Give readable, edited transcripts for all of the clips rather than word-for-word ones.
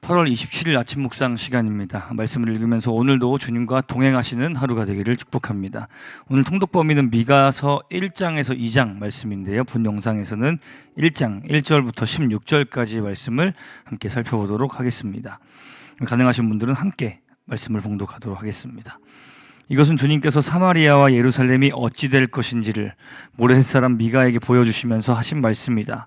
8월 27일 아침 묵상 시간입니다. 말씀을 읽으면서 오늘도 주님과 동행하시는 하루가 되기를 축복합니다. 오늘 통독 범위는 미가서 1장에서 2장 말씀인데요. 본 영상에서는 1장 1절부터 16절까지 말씀을 함께 살펴보도록 하겠습니다. 가능하신 분들은 함께 말씀을 봉독하도록 하겠습니다. 이것은 주님께서 사마리아와 예루살렘이 어찌 될 것인지를 모레셋 사람 미가에게 보여주시면서 하신 말씀이다.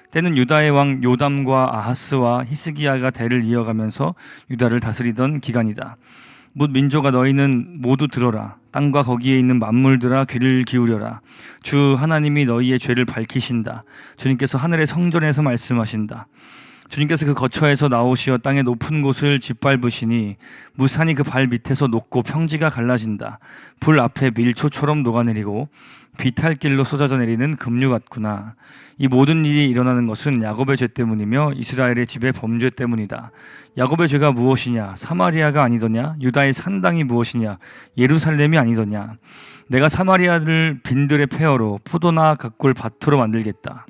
때는 유다의 왕 요담과 아하스와 히스기야가 대를 이어가면서 유다를 다스리던 기간이다. 뭇 민족아, 너희는 모두 들어라. 땅과 거기에 있는 만물들아, 귀를 기울여라. 주 하나님이 너희의 죄를 밝히신다. 주님께서 하늘의 성전에서 말씀하신다. 주님께서 그 거처에서 나오시어 땅의 높은 곳을 짓밟으시니 무산이 그 발 밑에서 녹고 평지가 갈라진다. 불 앞에 밀초처럼 녹아내리고 비탈길로 쏟아져 내리는 급류 같구나. 이 모든 일이 일어나는 것은 야곱의 죄 때문이며 이스라엘의 집의 범죄 때문이다. 야곱의 죄가 무엇이냐? 사마리아가 아니더냐? 유다의 산당이 무엇이냐? 예루살렘이 아니더냐? 내가 사마리아를 빈들의 폐허로 포도나 각골 밭으로 만들겠다.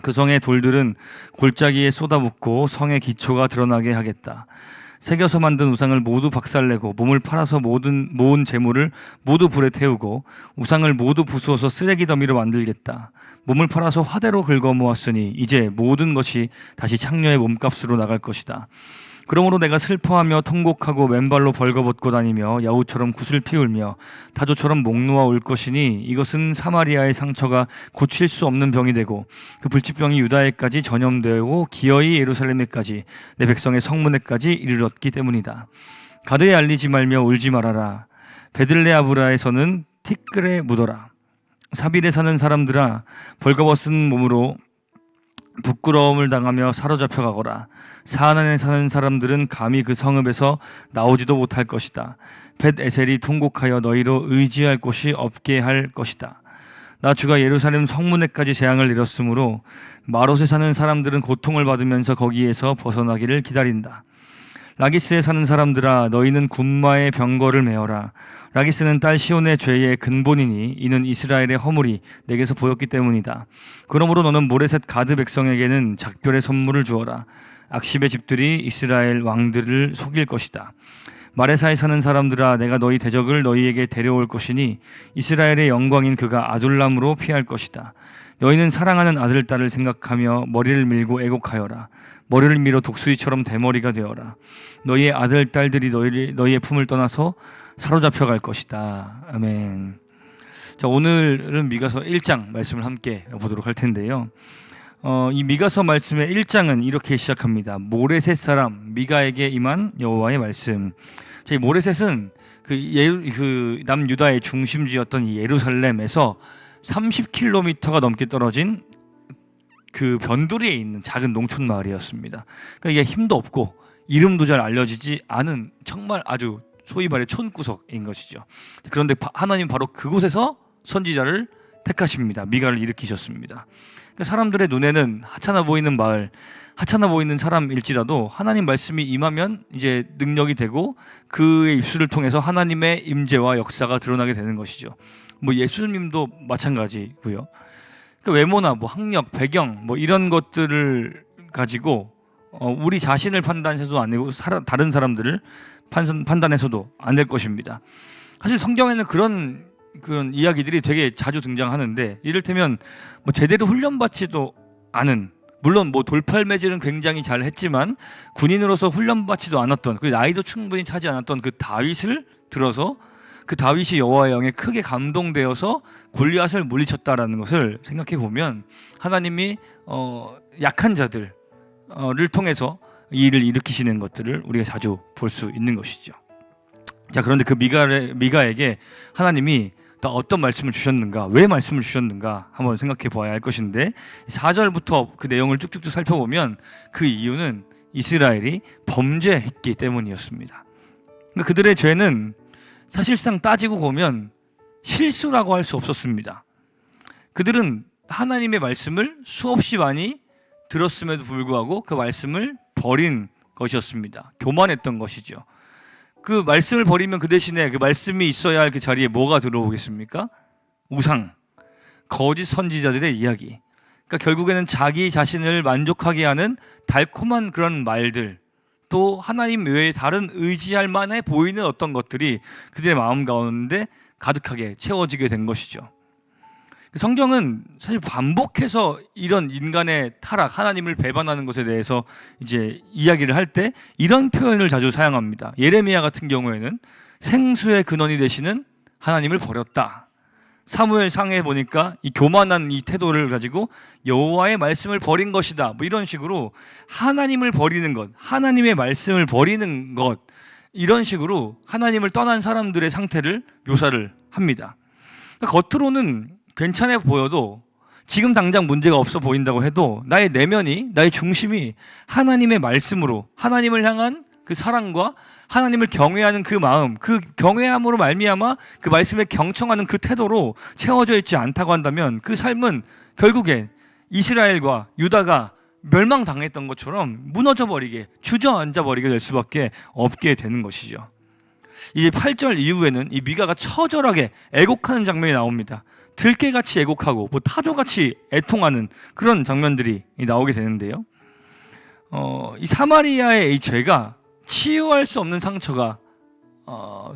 그 성의 돌들은 골짜기에 쏟아붓고 성의 기초가 드러나게 하겠다. 새겨서 만든 우상을 모두 박살내고 몸을 팔아서 모은 재물을 모두 불에 태우고 우상을 모두 부수어서 쓰레기 더미로 만들겠다. 몸을 팔아서 화대로 긁어 모았으니 이제 모든 것이 다시 창녀의 몸값으로 나갈 것이다. 그러므로 내가 슬퍼하며 통곡하고 맨발로 벌거벗고 다니며 야우처럼 굿을 피울며 다조처럼 목 놓아 울 것이니 이것은 사마리아의 상처가 고칠 수 없는 병이 되고 그 불치병이 유다에까지 전염되고 기어이 예루살렘에까지 내 백성의 성문에까지 이르렀기 때문이다. 가드에 알리지 말며 울지 말아라. 베들레아브라에서는 티끌에 묻어라. 사빌에 사는 사람들아, 벌거벗은 몸으로 부끄러움을 당하며 사로잡혀 가거라. 사안에 사는 사람들은 감히 그 성읍에서 나오지도 못할 것이다. 벳에셀이 통곡하여 너희로 의지할 곳이 없게 할 것이다. 나 주가 예루살렘 성문에까지 재앙을 내렸으므로 마롯에 사는 사람들은 고통을 받으면서 거기에서 벗어나기를 기다린다. 라기스에 사는 사람들아, 너희는 군마의 병거를 메어라. 라기스는 딸 시온의 죄의 근본이니 이는 이스라엘의 허물이 내게서 보였기 때문이다. 그러므로 너는 모레셋 가드 백성에게는 작별의 선물을 주어라. 악십의 집들이 이스라엘 왕들을 속일 것이다. 마레사에 사는 사람들아, 내가 너희 대적을 너희에게 데려올 것이니 이스라엘의 영광인 그가 아둘람으로 피할 것이다. 너희는 사랑하는 아들 딸을 생각하며 머리를 밀고 애곡하여라. 머리를 밀어 독수리처럼 대머리가 되어라. 너희의 아들 딸들이 너희의 품을 떠나서 사로잡혀 갈 것이다. 아멘. 자, 오늘은 미가서 1장 말씀을 함께 보도록 할 텐데요. 이 미가서 말씀의 1장은 이렇게 시작합니다. 모레셋 사람 미가에게 임한 여호와의 말씀. 이 모레셋은 그 남유다의 중심지였던 이 예루살렘에서 30km가 넘게 떨어진 그 변두리에 있는 작은 농촌 마을이었습니다. 그러니까 이게 힘도 없고 이름도 잘 알려지지 않은 정말 아주 소위 말해 촌구석인 것이죠. 그런데 하나님 바로 그곳에서 선지자를 택하십니다. 미가를 일으키셨습니다. 그러니까 사람들의 눈에는 하찮아 보이는 마을, 하찮아 보이는 사람일지라도 하나님 말씀이 임하면 이제 능력이 되고 그의 입술을 통해서 하나님의 임재와 역사가 드러나게 되는 것이죠. 뭐 예수님도 마찬가지고요. 그 외모나 뭐 학력, 배경 뭐 이런 것들을 가지고 우리 자신을 판단해서도 안 되고 다른 사람들을 판단해서도 안 될 것입니다. 사실 성경에는 그런 이야기들이 되게 자주 등장하는데, 이를테면 뭐 제대로 훈련받지도 않은, 물론 뭐 돌팔매질은 굉장히 잘 했지만 군인으로서 훈련받지도 않았던, 그 나이도 충분히 차지 않았던 그 다윗을 들어서 그 다윗이 여호와의 영에 크게 감동되어서 골리앗을 물리쳤다라는 것을 생각해 보면 하나님이 약한 자들을 통해서 이 일을 일으키시는 것들을 우리가 자주 볼 수 있는 것이죠. 자, 그런데 그 미가에게 하나님이 또 어떤 말씀을 주셨는가, 왜 말씀을 주셨는가 한번 생각해 보아야 할 것인데, 4절부터 그 내용을 쭉쭉쭉 살펴보면 그 이유는 이스라엘이 범죄했기 때문이었습니다. 그러니까 그들의 죄는 사실상 따지고 보면 실수라고 할 수 없었습니다. 그들은 하나님의 말씀을 수없이 많이 들었음에도 불구하고 그 말씀을 버린 것이었습니다. 교만했던 것이죠. 그 말씀을 버리면 그 대신에 그 말씀이 있어야 할 그 자리에 뭐가 들어오겠습니까? 우상, 거짓 선지자들의 이야기. 그러니까 결국에는 자기 자신을 만족하게 하는 달콤한 그런 말들, 또 하나님 외에 다른 의지할 만해 보이는 어떤 것들이 그들의 마음 가운데 가득하게 채워지게 된 것이죠. 성경은 사실 반복해서 이런 인간의 타락, 하나님을 배반하는 것에 대해서 이제 이야기를 할 때 이런 표현을 자주 사용합니다. 예레미야 같은 경우에는 생수의 근원이 되시는 하나님을 버렸다. 사무엘상에 보니까 이 교만한 이 태도를 가지고 여호와의 말씀을 버린 것이다. 뭐 이런 식으로 하나님을 버리는 것, 하나님의 말씀을 버리는 것, 이런 식으로 하나님을 떠난 사람들의 상태를 묘사를 합니다. 그러니까 겉으로는 괜찮아 보여도 지금 당장 문제가 없어 보인다고 해도 나의 내면이, 나의 중심이 하나님의 말씀으로, 하나님을 향한 그 사랑과 하나님을 경외하는 그 마음, 그 경외함으로 말미암아 그 말씀에 경청하는 그 태도로 채워져 있지 않다고 한다면 그 삶은 결국에 이스라엘과 유다가 멸망당했던 것처럼 무너져 버리게, 주저앉아 버리게 될 수밖에 없게 되는 것이죠. 이제 8절 이후에는 이 미가가 처절하게 애곡하는 장면이 나옵니다. 들깨같이 애곡하고 뭐 타조같이 애통하는 그런 장면들이 나오게 되는데요. 이 사마리아의 이 죄가 치유할 수 없는 상처가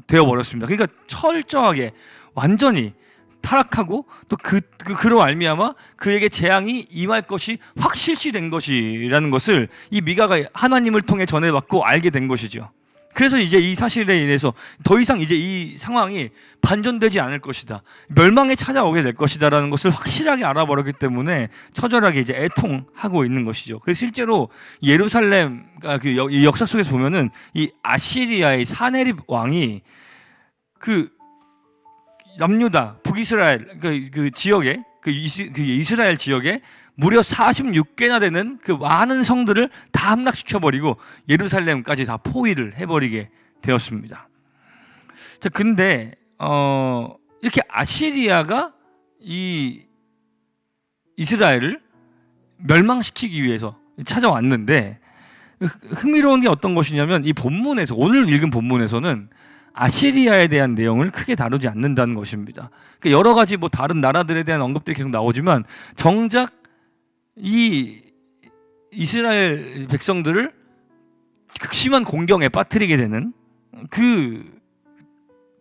되어버렸습니다. 그러니까 철저하게 완전히 타락하고 또 그로 알미암아 그에게 재앙이 임할 것이 확실시된 것이라는 것을 이 미가가 하나님을 통해 전해받고 알게 된 것이죠. 그래서 이제 이 사실에 인해서 더 이상 이제 이 상황이 반전되지 않을 것이다, 멸망에 찾아오게 될 것이다라는 것을 확실하게 알아버렸기 때문에 처절하게 이제 애통하고 있는 것이죠. 그래서 실제로 예루살렘 그 역사 속에서 보면은 이 아시리아의 사네립 왕이 그 남유다 북이스라엘 그 지역에 그 이스라엘 지역에 무려 46개나 되는 그 많은 성들을 다 함락시켜버리고 예루살렘까지 다 포위를 해버리게 되었습니다. 자, 근데 이렇게 아시리아가 이 이스라엘을 멸망시키기 위해서 찾아왔는데 흥미로운 게 어떤 것이냐면 이 본문에서, 오늘 읽은 본문에서는 아시리아에 대한 내용을 크게 다루지 않는다는 것입니다. 그러니까 여러 가지 뭐 다른 나라들에 대한 언급들이 계속 나오지만 정작 이 이스라엘 백성들을 극심한 공경에 빠뜨리게 되는 그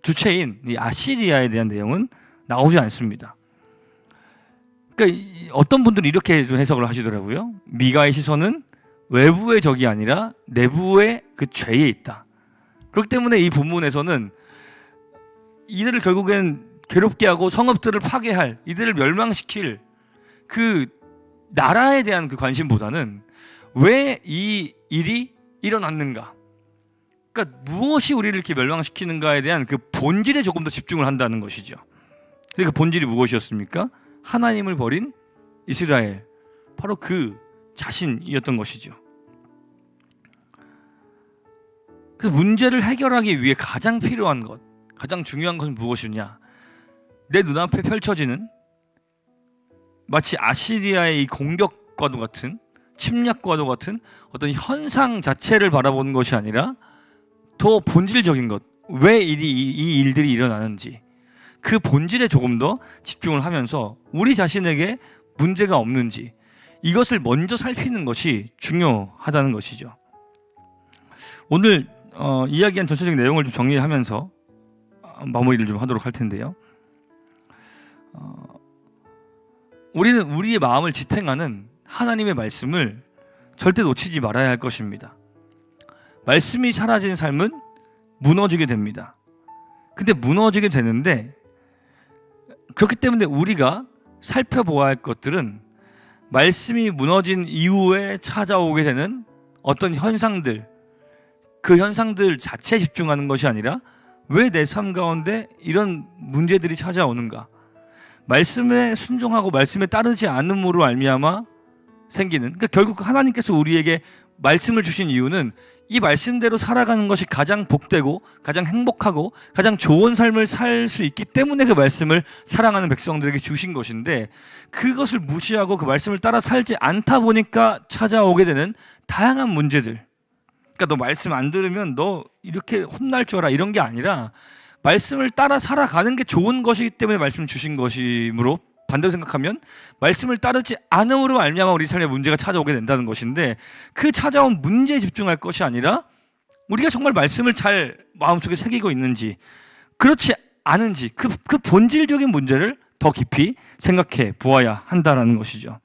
주체인 이 아시리아에 대한 내용은 나오지 않습니다. 그러니까 어떤 분들은 이렇게 좀 해석을 하시더라고요. 미가의 시선은 외부의 적이 아니라 내부의 그 죄에 있다. 그렇기 때문에 이 본문에서는 이들을 결국엔 괴롭게 하고 성읍들을 파괴할, 이들을 멸망시킬 그 나라에 대한 그 관심보다는 왜 이 일이 일어났는가, 그러니까 무엇이 우리를 이렇게 멸망시키는가에 대한 그 본질에 조금 더 집중을 한다는 것이죠. 그 본질이 무엇이었습니까? 하나님을 버린 이스라엘, 바로 그 자신이었던 것이죠. 그래서 문제를 해결하기 위해 가장 필요한 것, 가장 중요한 것은 무엇이냐? 내 눈앞에 펼쳐지는 마치 아시리아의 이 공격과도 같은, 침략과도 같은 어떤 현상 자체를 바라보는 것이 아니라 더 본질적인 것, 왜 이 일들이 일어나는지 그 본질에 조금 더 집중을 하면서 우리 자신에게 문제가 없는지 이것을 먼저 살피는 것이 중요하다는 것이죠. 오늘 이야기한 전체적인 내용을 좀 정리하면서 마무리를 좀 하도록 할 텐데요. 우리는 우리의 마음을 지탱하는 하나님의 말씀을 절대 놓치지 말아야 할 것입니다. 말씀이 사라진 삶은 무너지게 됩니다. 근데 무너지게 되는데 그렇기 때문에 우리가 살펴보아야 할 것들은 말씀이 무너진 이후에 찾아오게 되는 어떤 현상들, 그 현상들 자체에 집중하는 것이 아니라 왜 내 삶 가운데 이런 문제들이 찾아오는가, 말씀에 순종하고 말씀에 따르지 않음으로 알미암아 생기는, 그러니까 결국 하나님께서 우리에게 말씀을 주신 이유는 이 말씀대로 살아가는 것이 가장 복되고 가장 행복하고 가장 좋은 삶을 살 수 있기 때문에 그 말씀을 사랑하는 백성들에게 주신 것인데, 그것을 무시하고 그 말씀을 따라 살지 않다 보니까 찾아오게 되는 다양한 문제들, 그러니까 너 말씀 안 들으면 너 이렇게 혼날 줄 알아, 이런 게 아니라 말씀을 따라 살아가는 게 좋은 것이기 때문에 말씀 주신 것이므로 반대로 생각하면 말씀을 따르지 않음으로 말미암아 우리 삶에 문제가 찾아오게 된다는 것인데, 그 찾아온 문제에 집중할 것이 아니라 우리가 정말 말씀을 잘 마음속에 새기고 있는지, 그렇지 않은지, 그 본질적인 문제를 더 깊이 생각해 보아야 한다라는 것이죠.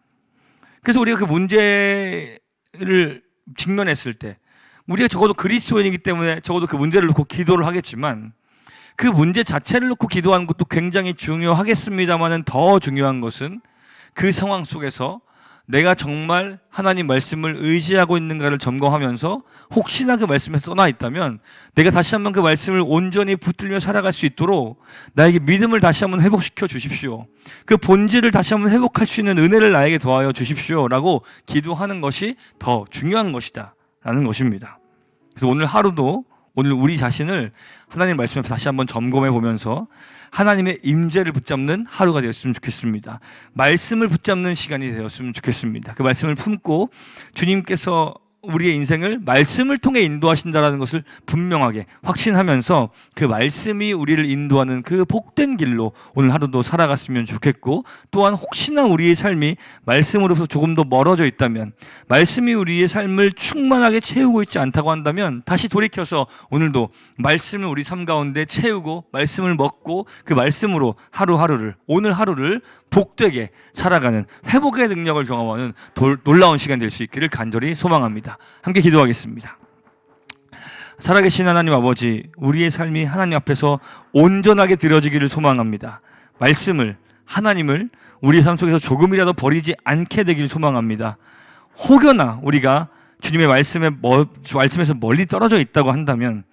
그래서 우리가 그 문제를 직면했을 때, 우리가 적어도 그리스도인이기 때문에 적어도 그 문제를 놓고 기도를 하겠지만, 그 문제 자체를 놓고 기도하는 것도 굉장히 중요하겠습니다만은, 더 중요한 것은 그 상황 속에서 내가 정말 하나님 말씀을 의지하고 있는가를 점검하면서, 혹시나 그 말씀에 떠나 있다면 내가 다시 한번 그 말씀을 온전히 붙들며 살아갈 수 있도록 나에게 믿음을 다시 한번 회복시켜 주십시오. 그 본질을 다시 한번 회복할 수 있는 은혜를 나에게 더하여 주십시오 라고 기도하는 것이 더 중요한 것이다 라는 것입니다. 그래서 오늘 하루도 오늘 우리 자신을 하나님 말씀에 다시 한번 점검해 보면서 하나님의 임재를 붙잡는 하루가 되었으면 좋겠습니다. 말씀을 붙잡는 시간이 되었으면 좋겠습니다. 그 말씀을 품고 주님께서 우리의 인생을 말씀을 통해 인도하신다는 것을 분명하게 확신하면서 그 말씀이 우리를 인도하는 그 복된 길로 오늘 하루도 살아갔으면 좋겠고, 또한 혹시나 우리의 삶이 말씀으로부터 조금 더 멀어져 있다면, 말씀이 우리의 삶을 충만하게 채우고 있지 않다고 한다면 다시 돌이켜서 오늘도 말씀을 우리 삶 가운데 채우고 말씀을 먹고 그 말씀으로 하루하루를, 오늘 하루를 복되게 살아가는 회복의 능력을 경험하는 놀라운 시간 될 수 있기를 간절히 소망합니다. 함께 기도하겠습니다. 살아계신 하나님 아버지, 우리의 삶이 하나님 앞에서 온전하게 드려지기를 소망합니다. 말씀을, 하나님을 우리의 삶 속에서 조금이라도 버리지 않게 되기를 소망합니다. 혹여나 우리가 주님의 말씀에서 멀리 떨어져 있다고 한다면,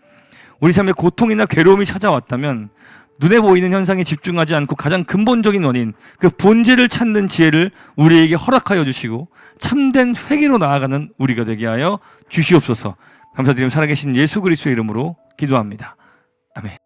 우리 삶에 고통이나 괴로움이 찾아왔다면 눈에 보이는 현상에 집중하지 않고 가장 근본적인 원인, 그 본질을 찾는 지혜를 우리에게 허락하여 주시고 참된 회개로 나아가는 우리가 되게 하여 주시옵소서. 감사드리며 살아계신 예수 그리스도의 이름으로 기도합니다. 아멘.